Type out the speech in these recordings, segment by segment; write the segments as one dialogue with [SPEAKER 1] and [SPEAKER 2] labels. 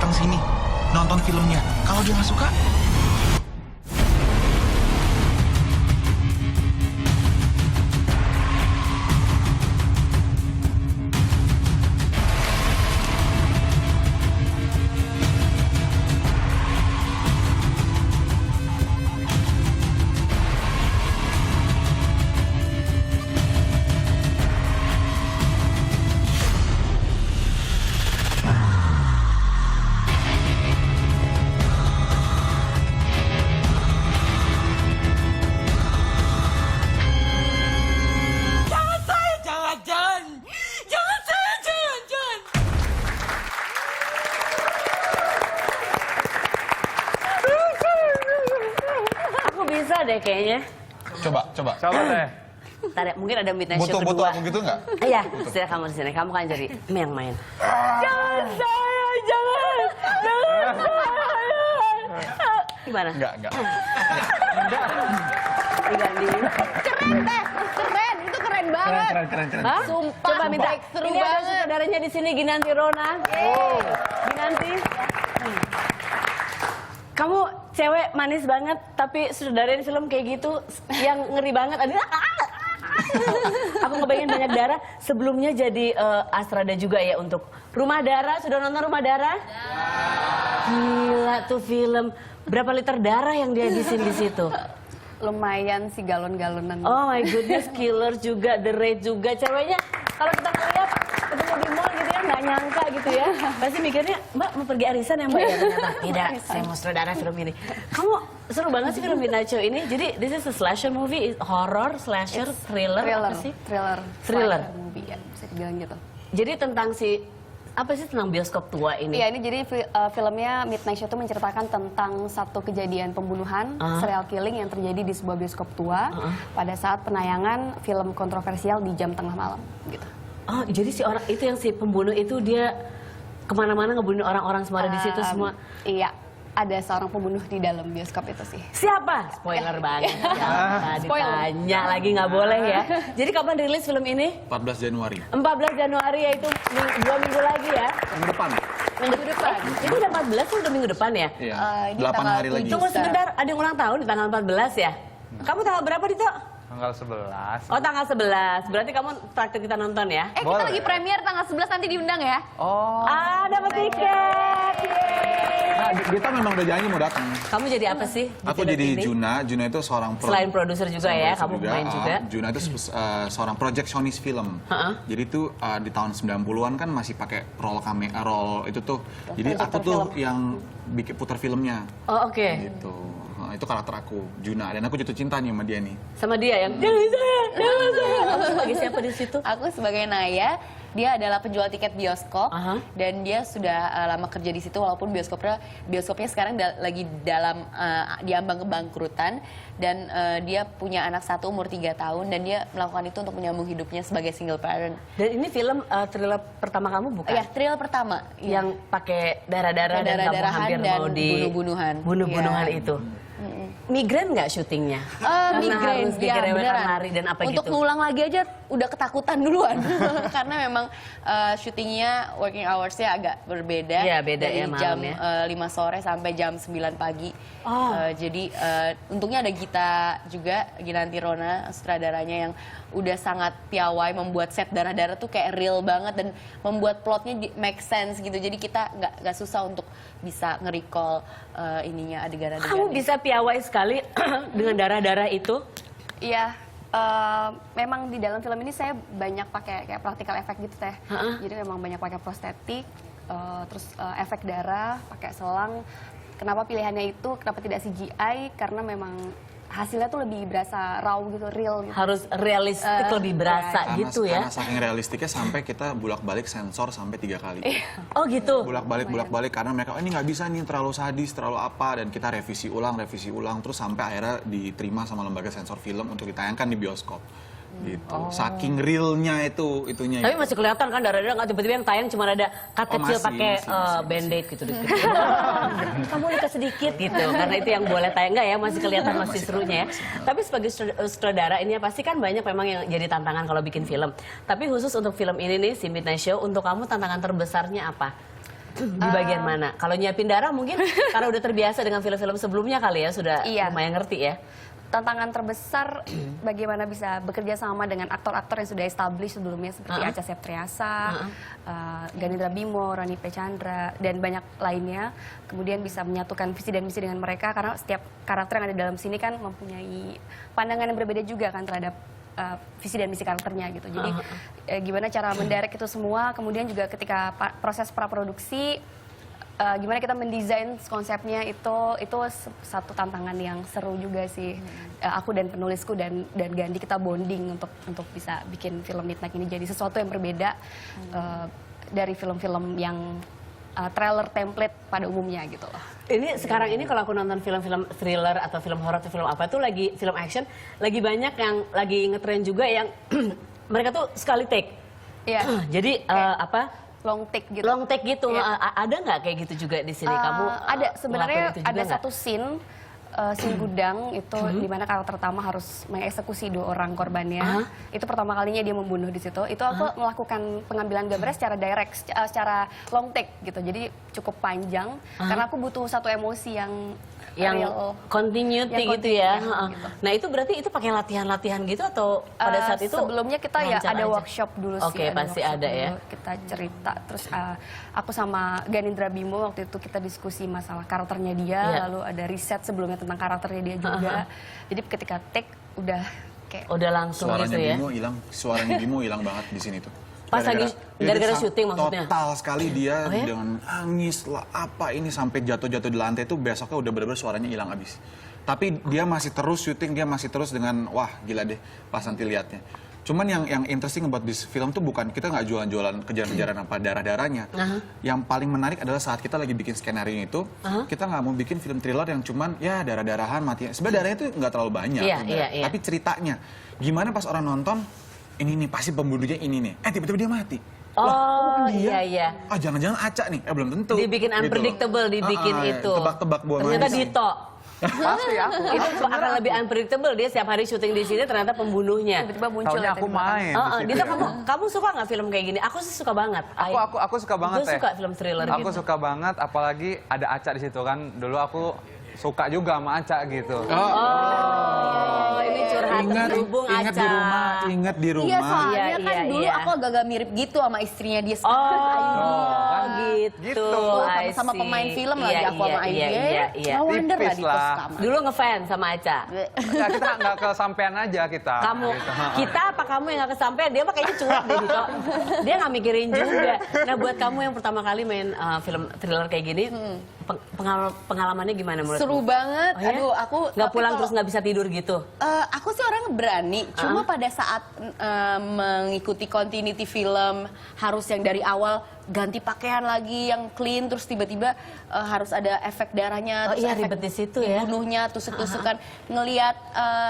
[SPEAKER 1] datang sini, nonton filmnya. Kalau dia nggak suka,
[SPEAKER 2] bisa deh kayaknya.
[SPEAKER 1] coba.
[SPEAKER 3] Coba deh.
[SPEAKER 2] Ntar ya, mungkin ada midnight show
[SPEAKER 1] Butuh
[SPEAKER 2] kedua.
[SPEAKER 1] aku gitu nggak?
[SPEAKER 2] Iya, istilah kamu di sini. Kamu kan jadi yang main. Jangan saya, jangan saya. Gimana?
[SPEAKER 1] Enggak.
[SPEAKER 2] Diganti.
[SPEAKER 4] Keren teh, keren, itu keren banget.
[SPEAKER 1] Keren.
[SPEAKER 2] Hah?
[SPEAKER 4] Sumpah,
[SPEAKER 2] Coba minta.
[SPEAKER 4] seru
[SPEAKER 2] Ini ada
[SPEAKER 4] banget.
[SPEAKER 2] saudaranya di sini, Ginanti Rona. Ginanti. Kamu cewek manis banget, tapi saudaranya di film kayak gitu, yang ngeri banget. Aku ngebayangin banyak darah. Sebelumnya jadi Astrada juga ya untuk Rumah Darah. Sudah nonton Rumah Darah? Gila tuh film. Berapa liter darah yang dihabisin di situ?
[SPEAKER 4] Lumayan sih galon-galonan.
[SPEAKER 2] Oh my goodness, Killer juga, The Raid juga. Ceweknya kalau kita ngeliat ketemu di mall gitu ya, nggak nyangka gitu ya. Pasti mikirnya, Mbak mau pergi arisan ya Mbak? Ya ternyata tidak, saya mau sutradara film ini. Kamu seru banget sih film Midnight Show ini. Jadi this is a slasher movie, horror, slasher, thriller, apa sih?
[SPEAKER 4] Thriller.
[SPEAKER 2] Thriller.
[SPEAKER 4] Slasher movie ya, bisa dibilang gitu.
[SPEAKER 2] Jadi tentang apa sih tentang bioskop tua ini?
[SPEAKER 4] Iya, ini jadi filmnya Midnight Show itu menceritakan tentang satu kejadian pembunuhan, serial killing yang terjadi di sebuah bioskop tua pada saat penayangan film kontroversial di jam tengah malam gitu.
[SPEAKER 2] Oh, jadi si pembunuh itu dia kemana-mana ngebunuh orang-orang semua ada di situ semua.
[SPEAKER 4] Iya, ada seorang pembunuh di dalam bioskop itu sih.
[SPEAKER 2] Siapa? Spoiler banget. Ya, ditanya lagi nggak boleh ya. Jadi kapan rilis film ini?
[SPEAKER 1] 14 Januari.
[SPEAKER 2] 14 Januari yaitu 2 minggu lagi ya.
[SPEAKER 1] Minggu depan.
[SPEAKER 2] Minggu depan. Ini udah 14 tuh udah minggu depan ya?
[SPEAKER 1] Iya.
[SPEAKER 4] Ini
[SPEAKER 1] 8
[SPEAKER 4] tanggal
[SPEAKER 1] hari lagi.
[SPEAKER 4] 7.
[SPEAKER 2] Tunggu sebentar, ada yang ulang tahun di tanggal 14 ya? Kamu tanggal berapa Dito?
[SPEAKER 3] Tanggal 11.
[SPEAKER 2] Oh tanggal 11, berarti kamu traktir kita nonton ya?
[SPEAKER 4] Kita
[SPEAKER 3] Boleh.
[SPEAKER 4] lagi premier tanggal 11 nanti diundang ya.
[SPEAKER 3] Oh.
[SPEAKER 2] Ah, dapat tiket! Yeay.
[SPEAKER 1] Nah, Dita memang udah janji mau datang.
[SPEAKER 2] Kamu jadi apa sih? di
[SPEAKER 1] Aku
[SPEAKER 2] film
[SPEAKER 1] jadi
[SPEAKER 2] ini?
[SPEAKER 1] Juna itu seorang
[SPEAKER 2] Selain produser juga ya, kamu pemain juga.
[SPEAKER 1] Juna itu seorang projectionist film. Jadi itu di tahun 90-an kan masih pakai roll itu tuh. Jadi aku tuh yang bikin putar filmnya.
[SPEAKER 2] Oh oke.
[SPEAKER 1] Gitu. Nah, itu karakter aku, Juna, dan aku jatuh cinta nih sama dia nih.
[SPEAKER 2] Sama dia yang jangan saya. Kamu sebagai siapa di situ?
[SPEAKER 4] Aku sebagai Naya, dia adalah penjual tiket bioskop dan dia sudah lama kerja di situ walaupun bioskopnya sekarang lagi dalam diambang kebangkrutan dan dia punya anak satu umur 3 tahun dan dia melakukan itu untuk menyambung hidupnya sebagai single parent.
[SPEAKER 2] Dan ini film thriller pertama kamu bukan?
[SPEAKER 4] Ya, thriller pertama
[SPEAKER 2] Yang pakai darah-darah dan kamu
[SPEAKER 4] darah-darahan
[SPEAKER 2] hampir
[SPEAKER 4] dan
[SPEAKER 2] mau di
[SPEAKER 4] bunuh-bunuhan.
[SPEAKER 2] bunuh-bunuhan
[SPEAKER 4] Iya.
[SPEAKER 2] itu. Migran nggak syutingnya? Karena
[SPEAKER 4] Migrain,
[SPEAKER 2] harus dikerewetkan
[SPEAKER 4] beneran.
[SPEAKER 2] hari dan apa
[SPEAKER 4] Untuk
[SPEAKER 2] gitu?
[SPEAKER 4] ngulang lagi aja udah ketakutan duluan. Karena memang syutingnya working hours-nya agak berbeda.
[SPEAKER 2] Iya, beda
[SPEAKER 4] dari
[SPEAKER 2] ya
[SPEAKER 4] jam
[SPEAKER 2] malam ya.
[SPEAKER 4] 5 sore sampai jam 9 pagi. Jadi untungnya ada Gita juga, Ginanti Rona, sutradaranya yang udah sangat piawai membuat set darah-darah tuh kayak real banget dan membuat plotnya make sense gitu. Jadi kita nggak susah untuk bisa nge-recall ininya adegan-adegannya.
[SPEAKER 2] Kamu bisa piawai sekali dengan darah-darah itu?
[SPEAKER 4] Iya, memang di dalam film ini saya banyak pakai kayak practical effect gitu teh. Jadi memang banyak pakai prostetik, terus efek darah, pakai selang. Kenapa pilihannya itu? Kenapa tidak CGI? Karena memang hasilnya tuh lebih berasa raw gitu, real gitu.
[SPEAKER 2] Harus realistik lebih berasa gitu ya?
[SPEAKER 1] Karena saking realistiknya sampai kita bolak-balik sensor sampai 3 kali.
[SPEAKER 2] Oh gitu?
[SPEAKER 1] Bolak-balik karena mereka ini nggak bisa nih terlalu sadis, terlalu apa, dan kita revisi ulang terus sampai akhirnya diterima sama lembaga sensor film untuk ditayangkan di bioskop. Gitu. Saking realnya itunya.
[SPEAKER 2] Tapi masih kelihatan kan darah-darah nggak tiba-tiba yang tayang cuma ada cut kecil
[SPEAKER 1] masih,
[SPEAKER 2] pakai
[SPEAKER 1] masih.
[SPEAKER 2] band-aid gitu. Kamu lihat sedikit gitu karena itu yang boleh tayang nggak ya masih kelihatan masih serunya ya. Tapi sebagai sutradara ini pasti kan banyak memang yang jadi tantangan kalau bikin film. Tapi khusus untuk film ini nih si Midnight Show untuk kamu tantangan terbesarnya apa? Di bagian mana? Kalau nyiapin darah mungkin karena udah terbiasa dengan film-film sebelumnya kali ya, sudah
[SPEAKER 5] Iya.
[SPEAKER 2] lumayan ngerti ya.
[SPEAKER 5] Tantangan terbesar bagaimana bisa bekerja sama dengan aktor-aktor yang sudah established sebelumnya seperti Acha Septriasa, Ganindra Bimo, Rani P. Chandra, dan banyak lainnya. Kemudian bisa menyatukan visi dan misi dengan mereka karena setiap karakter yang ada dalam sini kan mempunyai pandangan yang berbeda juga kan terhadap visi dan misi karakternya gitu. Jadi gimana cara mendirect itu semua, kemudian juga ketika proses praproduksi gimana kita mendesain konsepnya itu satu tantangan yang seru juga sih. Aku dan penulisku dan Gandhi kita bonding untuk bisa bikin film Midnight ini jadi sesuatu yang berbeda dari film-film yang trailer template pada umumnya gitu loh.
[SPEAKER 2] Ini sekarang ini kalau aku nonton film-film thriller atau film horor atau film apa tuh lagi film action, lagi banyak yang lagi ngetren juga yang mereka tuh sekali take.
[SPEAKER 5] Iya.
[SPEAKER 2] Jadi apa?
[SPEAKER 5] Long take gitu.
[SPEAKER 2] Long take gitu.
[SPEAKER 5] Iya.
[SPEAKER 2] Ada nggak kayak gitu juga di sini? Kamu
[SPEAKER 5] ada sebenarnya
[SPEAKER 2] ngelakuin itu juga
[SPEAKER 5] ada
[SPEAKER 2] nggak?
[SPEAKER 5] satu scene gudang itu di mana karakter utama harus mengeksekusi 2 orang korbannya. Itu pertama kalinya dia membunuh di situ. Itu aku melakukan pengambilan gambarnya secara direct, secara long take gitu. Jadi cukup panjang karena aku butuh satu emosi yang real.
[SPEAKER 2] Continuity
[SPEAKER 5] Yang
[SPEAKER 2] gitu ya.
[SPEAKER 5] continuity, gitu.
[SPEAKER 2] Nah itu berarti itu pakai latihan-latihan gitu atau pada saat itu?
[SPEAKER 5] Sebelumnya kita ya
[SPEAKER 2] lancar
[SPEAKER 5] ada
[SPEAKER 2] aja?
[SPEAKER 5] workshop dulu sih.
[SPEAKER 2] Oke, pasti
[SPEAKER 5] workshop
[SPEAKER 2] ada ya.
[SPEAKER 5] dulu. Kita cerita, terus aku sama Ganindra Bimo waktu itu kita diskusi masalah karakternya dia,
[SPEAKER 2] Iya.
[SPEAKER 5] lalu ada riset sebelumnya tentang karakternya dia juga. Jadi ketika take udah kayak
[SPEAKER 2] Udah langsung
[SPEAKER 1] Suaranya
[SPEAKER 2] gitu ya.
[SPEAKER 1] Bimo hilang, suaranya Bimo hilang banget di sini tuh.
[SPEAKER 2] Pas lagi gara-gara
[SPEAKER 1] dia
[SPEAKER 2] syuting maksudnya?
[SPEAKER 1] Total sekali dia
[SPEAKER 2] Oh ya?
[SPEAKER 1] dengan nangis lah apa ini sampai jatuh-jatuh di lantai itu besoknya udah benar-benar suaranya hilang abis. Tapi dia masih terus syuting, dia masih terus dengan wah gila deh pas nanti liatnya. Cuman yang interesting about this film tuh bukan kita nggak jualan-jualan kejaran-kejaran apa darah-darahnya. Yang paling menarik adalah saat kita lagi bikin skenario itu, kita nggak mau bikin film thriller yang cuman ya darah-darahan mati. Sebenarnya darahnya itu nggak terlalu banyak,
[SPEAKER 2] Iya,
[SPEAKER 1] sebenarnya.
[SPEAKER 2] iya.
[SPEAKER 1] Tapi ceritanya gimana pas orang nonton ini nih pasti pembunuhnya ini nih. Tiba-tiba dia mati.
[SPEAKER 2] Oh
[SPEAKER 1] dia?
[SPEAKER 2] iya iya.
[SPEAKER 1] Jangan-jangan Aca nih. Belum tentu.
[SPEAKER 2] Dibikin
[SPEAKER 1] Gitu loh.
[SPEAKER 2] unpredictable, dibikin itu.
[SPEAKER 1] Tebak-tebak buah
[SPEAKER 2] Ternyata
[SPEAKER 1] manis.
[SPEAKER 2] Dito.
[SPEAKER 3] Pasti aku.
[SPEAKER 2] Itu akan lebih unpredictable, dia setiap hari syuting di sini ternyata pembunuhnya.
[SPEAKER 5] tiba-tiba muncul
[SPEAKER 3] Taunya
[SPEAKER 5] ya
[SPEAKER 3] aku
[SPEAKER 5] dari belakang.
[SPEAKER 3] main
[SPEAKER 2] Oh,
[SPEAKER 3] di situ
[SPEAKER 2] Dito
[SPEAKER 3] ya.
[SPEAKER 2] kamu suka nggak film kayak gini? Aku sih suka banget.
[SPEAKER 3] Aku suka banget
[SPEAKER 2] Gue suka film thriller
[SPEAKER 3] Aku
[SPEAKER 2] gitu.
[SPEAKER 3] suka banget, apalagi ada Aca di situ kan. Dulu aku suka juga sama Aca gitu.
[SPEAKER 2] Oh, ini curhat terhubung
[SPEAKER 1] ingat
[SPEAKER 2] Aca.
[SPEAKER 1] di rumah, ingat di rumah.
[SPEAKER 4] Iya soalnya
[SPEAKER 2] Iya,
[SPEAKER 4] kan
[SPEAKER 2] iya,
[SPEAKER 4] dulu
[SPEAKER 2] iya.
[SPEAKER 4] aku agak-agak mirip gitu sama istrinya dia sekarang.
[SPEAKER 2] Oh, gitu.
[SPEAKER 3] Gitu.
[SPEAKER 2] I
[SPEAKER 4] Sama-sama
[SPEAKER 2] see.
[SPEAKER 4] pemain film
[SPEAKER 2] Iya,
[SPEAKER 4] lagi aku sama
[SPEAKER 2] iya,
[SPEAKER 4] Aida.
[SPEAKER 2] iya, iya.
[SPEAKER 4] No wonder lah
[SPEAKER 3] Tipis
[SPEAKER 4] Dito
[SPEAKER 3] lah.
[SPEAKER 4] suka sama.
[SPEAKER 2] Dulu ngefans sama Aca.
[SPEAKER 3] Ya kita nggak kesampean aja kita.
[SPEAKER 2] Kamu,
[SPEAKER 3] Gitu.
[SPEAKER 2] kita apa kamu yang gak kesampean? Dia mah kayaknya cuek deh Dito. Dia gak mikirin juga. Nah buat kamu yang pertama kali main film thriller kayak gini, pengalamannya gimana menurutmu?
[SPEAKER 4] Seru banget.
[SPEAKER 2] Oh, ya?
[SPEAKER 4] Aduh, aku
[SPEAKER 2] Nggak
[SPEAKER 4] tapi
[SPEAKER 2] pulang
[SPEAKER 4] kalau-
[SPEAKER 2] terus nggak bisa tidur gitu?
[SPEAKER 4] Aku sih orang berani, cuma pada saat mengikuti continuity film harus yang dari awal ganti pakaian lagi yang clean, terus tiba-tiba harus ada efek darahnya,
[SPEAKER 2] Oh
[SPEAKER 4] terus
[SPEAKER 2] iya,
[SPEAKER 4] efek
[SPEAKER 2] ribet di situ ya.
[SPEAKER 4] dibunuhnya, tusuk-tusukan, ngelihat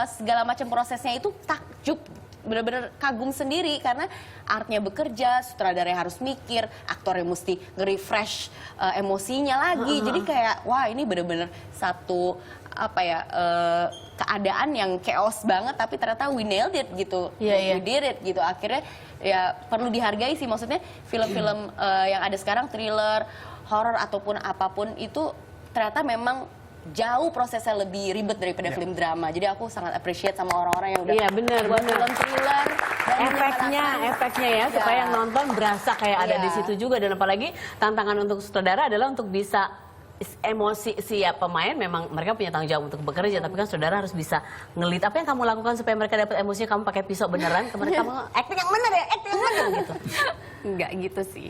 [SPEAKER 4] segala macam prosesnya itu takjub, bener-bener kagum sendiri karena artnya bekerja, sutradaranya harus mikir, aktornya mesti nge-refresh emosinya lagi, jadi kayak wah ini bener-bener satu apa ya keadaan yang chaos banget tapi ternyata we nailed it gitu,
[SPEAKER 2] Iya, iya.
[SPEAKER 4] we did it gitu, akhirnya ya perlu dihargai sih, maksudnya film-film yang ada sekarang thriller, horor ataupun apapun itu ternyata memang jauh prosesnya lebih ribet daripada film drama, jadi aku sangat appreciate sama orang-orang yang udah
[SPEAKER 2] Iya, bener,
[SPEAKER 4] buat
[SPEAKER 2] bener.
[SPEAKER 4] film thriller dan
[SPEAKER 2] Efeknya ya, supaya yang nonton berasa kayak ada
[SPEAKER 4] Iya.
[SPEAKER 2] di situ juga. Dan apalagi tantangan untuk sutradara adalah untuk bisa emosi si pemain, memang mereka punya tanggung jawab untuk bekerja, tapi kan saudara harus bisa ngelit apa yang kamu lakukan supaya mereka dapat emosinya. Kamu pakai pisau beneran, kemudian kamu acting yang bener ya, acting yang bener gitu.
[SPEAKER 5] Enggak gitu sih.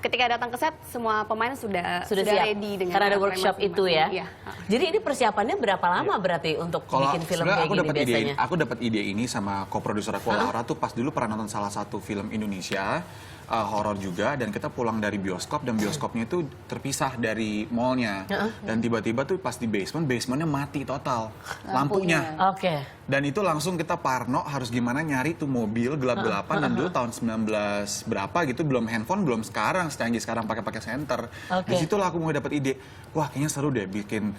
[SPEAKER 5] Ketika datang ke set, semua pemain sudah
[SPEAKER 2] Sudah siap
[SPEAKER 5] ready dengan
[SPEAKER 2] karena ada
[SPEAKER 5] karakter
[SPEAKER 2] workshop itu ya.
[SPEAKER 5] masing-masing. Iya.
[SPEAKER 2] Jadi ini persiapannya berapa lama berarti untuk
[SPEAKER 1] Kalau
[SPEAKER 2] bikin film
[SPEAKER 1] sebenarnya
[SPEAKER 2] kayak gini biasanya?
[SPEAKER 1] aku dapat ide ini sama co-producer aku Laura tuh pas dulu pernah nonton salah satu film Indonesia horor juga, dan kita pulang dari bioskop dan bioskopnya itu terpisah dari mallnya, dan tiba-tiba tuh pas di basementnya mati total lampunya.
[SPEAKER 2] Oke.
[SPEAKER 1] Dan itu langsung kita parno harus gimana nyari tuh mobil gelap-gelapan, dan dulu tahun 19 berapa gitu, belum handphone, belum sekarang secanggih sekarang pakai senter.
[SPEAKER 2] Oke.
[SPEAKER 1] Di situ lah aku mulai dapat ide, wah kayaknya seru deh bikin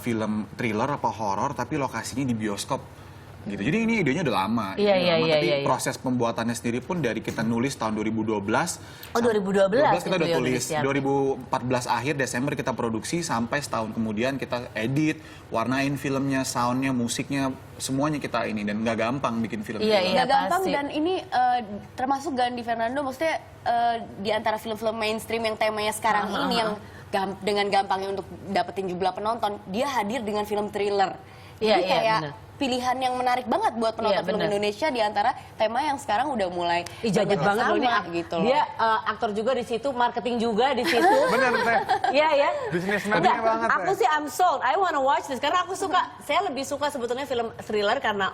[SPEAKER 1] film thriller apa horor tapi lokasinya di bioskop. gitu. Jadi ini idenya udah lama.
[SPEAKER 2] Iya,
[SPEAKER 1] Ini
[SPEAKER 2] iya,
[SPEAKER 1] lama,
[SPEAKER 2] iya,
[SPEAKER 1] tapi
[SPEAKER 2] iya.
[SPEAKER 1] proses pembuatannya sendiri pun dari kita nulis tahun 2012.
[SPEAKER 2] Oh, 2012
[SPEAKER 1] kita udah
[SPEAKER 2] itu ya
[SPEAKER 1] tulis.
[SPEAKER 2] udah disiapin.
[SPEAKER 1] 2014 akhir Desember kita produksi sampai setahun kemudian kita edit, warnain filmnya, soundnya, musiknya, semuanya kita ini dan nggak gampang bikin film.
[SPEAKER 2] Iya,
[SPEAKER 1] film.
[SPEAKER 2] iya.
[SPEAKER 4] Nggak gampang
[SPEAKER 2] pasti.
[SPEAKER 4] dan ini termasuk Gandhi Fernando maksudnya di antara film-film mainstream yang temanya sekarang ini yang dengan gampangnya untuk dapetin jumlah penonton, dia hadir dengan film thriller.
[SPEAKER 2] Iya,
[SPEAKER 4] Jadi
[SPEAKER 2] iya,
[SPEAKER 4] kayak
[SPEAKER 2] bener.
[SPEAKER 4] pilihan yang menarik banget buat penonton
[SPEAKER 2] Iya,
[SPEAKER 4] film
[SPEAKER 2] bener.
[SPEAKER 4] Indonesia di antara tema yang sekarang udah mulai
[SPEAKER 2] Ih, jago
[SPEAKER 4] banyak yang
[SPEAKER 2] banget loh ini.
[SPEAKER 4] sama gitu loh.
[SPEAKER 2] Dia aktor juga di situ, marketing juga di situ.
[SPEAKER 3] Bener, Teh.
[SPEAKER 2] Iya ya.
[SPEAKER 3] Businessman-nya
[SPEAKER 2] Enggak,
[SPEAKER 3] banget,
[SPEAKER 2] aku
[SPEAKER 3] Teh.
[SPEAKER 2] sih I'm sold. I wanna watch this karena aku suka. Saya lebih suka sebetulnya film thriller karena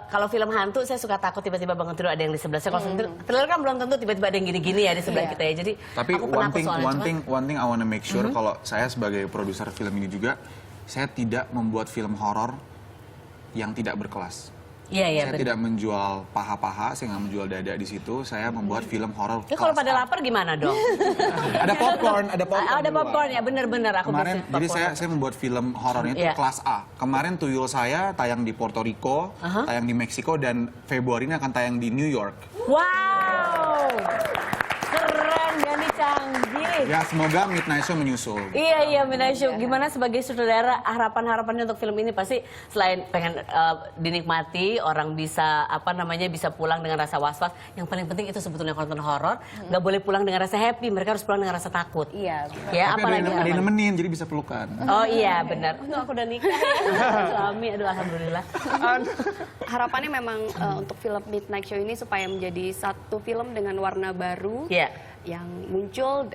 [SPEAKER 2] kalau film hantu saya suka takut tiba-tiba bangun tidur ada yang di sebelah saya. Kalau thriller kan belum tentu tiba-tiba ada yang gini-gini ya di sebelah
[SPEAKER 4] Iya.
[SPEAKER 2] kita ya. Jadi
[SPEAKER 1] Tapi
[SPEAKER 2] aku penakut soalnya.
[SPEAKER 1] one thing I wanna make sure kalau saya sebagai produser film ini juga, saya tidak membuat film horor yang tidak berkelas.
[SPEAKER 2] Iya iya.
[SPEAKER 1] Saya tidak menjual paha-paha, saya nggak menjual dada di situ. Saya membuat film horor.
[SPEAKER 2] Ya kalau
[SPEAKER 1] kelas
[SPEAKER 2] pada
[SPEAKER 1] A.
[SPEAKER 2] lapar gimana dong?
[SPEAKER 1] Ada popcorn, ada popcorn.
[SPEAKER 2] Ada
[SPEAKER 1] di luar.
[SPEAKER 2] popcorn ya, bener-bener aku
[SPEAKER 1] Kemarin,
[SPEAKER 2] bisnis
[SPEAKER 1] jadi
[SPEAKER 2] popcorn.
[SPEAKER 1] saya membuat film horornya itu
[SPEAKER 2] Iya.
[SPEAKER 1] kelas A. Kemarin tuyul saya tayang di Puerto Rico, tayang di Meksiko, dan Februari ini akan tayang di New York.
[SPEAKER 2] Wow, keren Gandhi canggih.
[SPEAKER 1] Ya semoga Midnight Show menyusul.
[SPEAKER 2] Iya Midnight Show. Gimana sebagai sutradara harapannya untuk film ini pasti selain pengen dinikmati orang bisa bisa pulang dengan rasa was-was. Yang paling penting itu sebetulnya konten horor nggak boleh pulang dengan rasa happy. Mereka harus pulang dengan rasa takut.
[SPEAKER 4] Iya.
[SPEAKER 2] Ya
[SPEAKER 1] Tapi
[SPEAKER 2] apalagi
[SPEAKER 1] ada yang
[SPEAKER 2] harapan.
[SPEAKER 1] nemenin, jadi bisa pelukan.
[SPEAKER 2] Oh iya benar. Untung aku udah nikah ya. Suami, aduh alhamdulillah.
[SPEAKER 5] Harapannya memang untuk film Midnight Show ini supaya menjadi satu film dengan warna baru
[SPEAKER 2] Iya.
[SPEAKER 5] yang muncul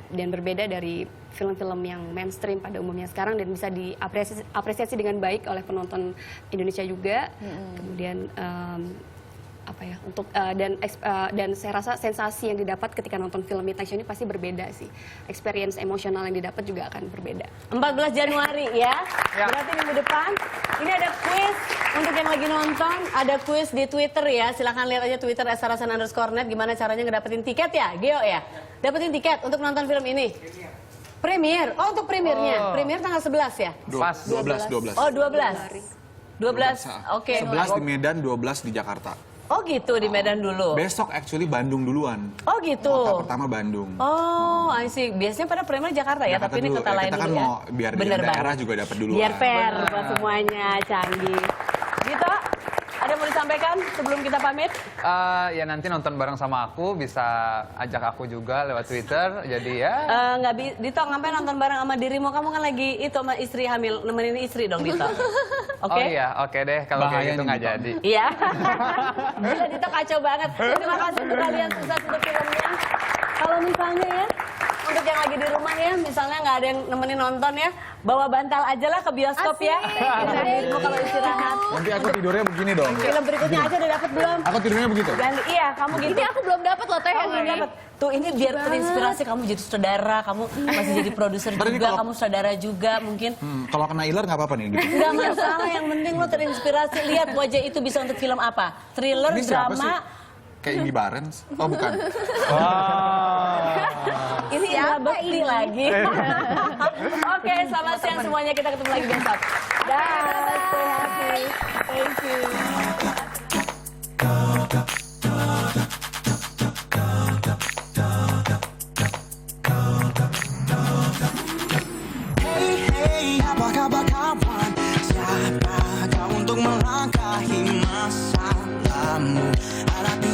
[SPEAKER 5] dan berbeda dari film-film yang mainstream pada umumnya sekarang dan bisa diapresiasi dengan baik oleh penonton Indonesia juga. Kemudian dan saya rasa sensasi yang didapat ketika nonton film Midnight Show ini pasti berbeda sih. Experience emosional yang didapat juga akan berbeda.
[SPEAKER 2] 14 Januari ya. Berarti minggu depan. Ini ada quiz untuk yang lagi nonton. Ada quiz di Twitter ya. Silahkan lihat aja Twitter @sarasan_net. Gimana caranya ngedapetin tiket ya, Gio ya. Dapetin tiket untuk nonton film ini. Premier. Oh untuk premiernya. Premier tanggal 11 ya.
[SPEAKER 3] Pas.
[SPEAKER 1] 12.
[SPEAKER 2] Oh 12. 12. Oke.
[SPEAKER 1] 11 di Medan, 12 di Jakarta.
[SPEAKER 2] Oh gitu di Medan dulu.
[SPEAKER 1] Besok actually Bandung duluan.
[SPEAKER 2] Oh gitu.
[SPEAKER 1] Kota pertama Bandung.
[SPEAKER 2] Oh, I see. Biasanya pada premier Jakarta ya,
[SPEAKER 1] Jakarta
[SPEAKER 2] tapi ini
[SPEAKER 1] dulu.
[SPEAKER 2] kota
[SPEAKER 1] Ya,
[SPEAKER 2] lain
[SPEAKER 1] kita kan
[SPEAKER 2] dulu ya.
[SPEAKER 1] mau biar di
[SPEAKER 2] Bener
[SPEAKER 1] daerah
[SPEAKER 2] banget.
[SPEAKER 1] juga dapat duluan.
[SPEAKER 2] Biar fair buat semuanya, canggih. Gitu, ada yang mau disampaikan sebelum kita pamit?
[SPEAKER 3] Ya nanti nonton bareng sama aku, bisa ajak aku juga lewat Twitter. Jadi ya.
[SPEAKER 2] Nggak Dito, ngapain nonton bareng sama dirimu? Kamu kan lagi itu sama istri hamil, nemenin istri dong Dito. Oke?
[SPEAKER 3] Oh iya, oke deh. Kalau
[SPEAKER 1] Bahaya
[SPEAKER 3] kayak gitu
[SPEAKER 1] nih,
[SPEAKER 3] nggak
[SPEAKER 1] Dito.
[SPEAKER 3] jadi.
[SPEAKER 2] Iya. Gila Dito kacau banget. Terima kasih untuk kalian sukses untuk filmnya. Kalau misalnya ya, untuk yang lagi di rumah ya, misalnya nggak ada yang nemenin nonton ya, bawa bantal aja lah ke bioskop ya. Dengan dirimu kalau istirahat.
[SPEAKER 1] Nanti aku tidurnya begini dong.
[SPEAKER 2] Film berikutnya aja udah dapet belum?
[SPEAKER 1] Aku tidurnya begitu.
[SPEAKER 2] Iya, kamu gitu.
[SPEAKER 4] Ini aku belum dapat loh teh.
[SPEAKER 2] Kamu belum dapet. Tuh ini biar terinspirasi kamu jadi sutradara, kamu masih jadi produser
[SPEAKER 1] Ntar ini
[SPEAKER 2] juga,
[SPEAKER 1] kalau-
[SPEAKER 2] kamu sutradara juga mungkin.
[SPEAKER 1] Kalau kena iler nggak apa-apa nih gitu.
[SPEAKER 2] Nggak masalah, yang penting lo terinspirasi. Lihat wajah itu bisa untuk film apa? Thriller,
[SPEAKER 1] Ini siapa sih?
[SPEAKER 2] drama.
[SPEAKER 1] Kayak Indi Barens? Oh bukan.
[SPEAKER 2] Ini Indra Bekti lagi. Oke, selamat siang semuanya. Kita ketemu lagi besok. Dah, stay happy. Thank you.
[SPEAKER 6] Hey, apa kabar kawan? Siapa kau untuk melangkahi masalahmu? Hadapi